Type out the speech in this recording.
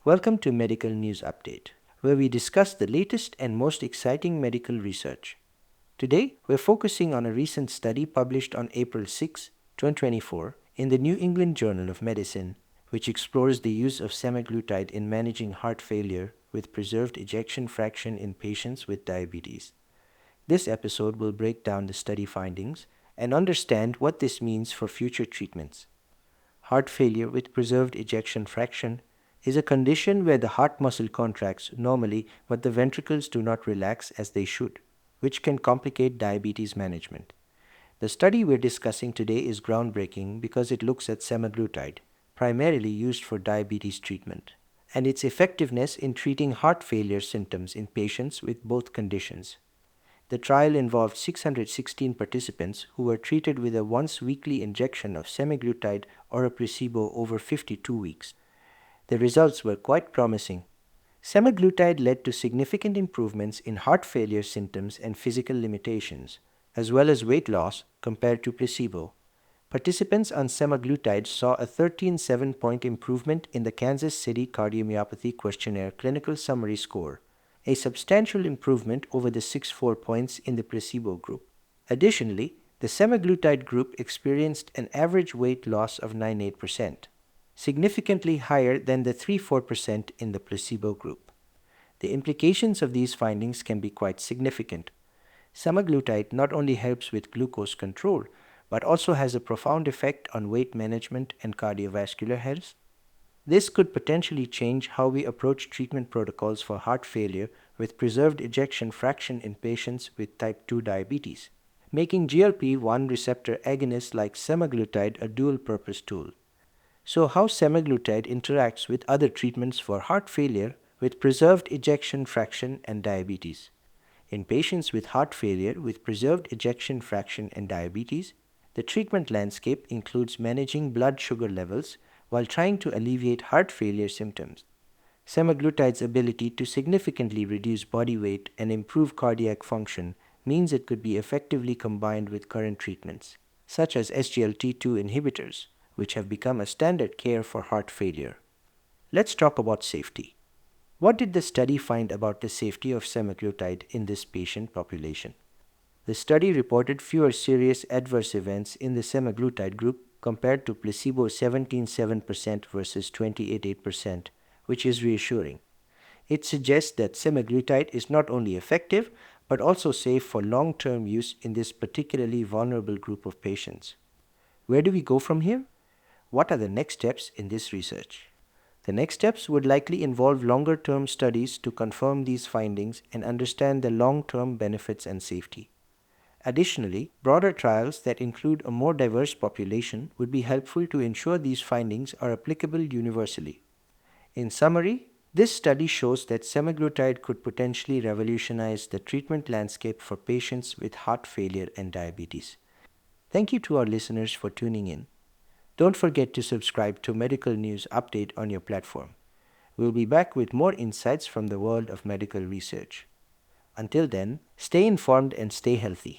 Welcome to Medical News Update, where we discuss the latest and most exciting medical research. Today, we're focusing on a recent study published on April 6, 2024, in the New England Journal of Medicine, which explores the use of semaglutide in managing heart failure with preserved ejection fraction in patients with diabetes. This episode will break down the study findings and understand what this means for future treatments. Heart failure with preserved ejection fraction is a condition where the heart muscle contracts normally but the ventricles do not relax as they should, which can complicate diabetes management. The study we're discussing today is groundbreaking because it looks at semaglutide, primarily used for diabetes treatment, and its effectiveness in treating heart failure symptoms in patients with both conditions. The trial involved 616 participants who were treated with a once-weekly injection of semaglutide or a placebo over 52 weeks. The results were quite promising. Semaglutide led to significant improvements in heart failure symptoms and physical limitations, as well as weight loss compared to placebo. Participants on semaglutide saw a 13.7-point improvement in the Kansas City Cardiomyopathy Questionnaire Clinical Summary Score, a substantial improvement over the 6.4 points in the placebo group. Additionally, the semaglutide group experienced an average weight loss of 9.8%, significantly higher than the 3.4% in the placebo group. The implications of these findings can be quite significant. Semaglutide not only helps with glucose control, but also has a profound effect on weight management and cardiovascular health. This could potentially change how we approach treatment protocols for heart failure with preserved ejection fraction in patients with type 2 diabetes, making GLP-1 receptor agonists like semaglutide a dual-purpose tool. So how semaglutide interacts with other treatments for heart failure with preserved ejection fraction and diabetes. In patients with heart failure with preserved ejection fraction and diabetes, the treatment landscape includes managing blood sugar levels while trying to alleviate heart failure symptoms. Semaglutide's ability to significantly reduce body weight and improve cardiac function means it could be effectively combined with current treatments, such as SGLT2 inhibitors, which have become a standard care for heart failure. Let's talk about safety. What did the study find about the safety of semaglutide in this patient population? The study reported fewer serious adverse events in the semaglutide group compared to placebo 17.7% versus 28.8%, which is reassuring. It suggests that semaglutide is not only effective, but also safe for long-term use in this particularly vulnerable group of patients. Where do we go from here? What are the next steps in this research? The next steps would likely involve longer-term studies to confirm these findings and understand the long-term benefits and safety. Additionally, broader trials that include a more diverse population would be helpful to ensure these findings are applicable universally. In summary, this study shows that semaglutide could potentially revolutionize the treatment landscape for patients with heart failure and diabetes. Thank you to our listeners for tuning in. Don't forget to subscribe to Medical News Update on your platform. We'll be back with more insights from the world of medical research. Until then, stay informed and stay healthy.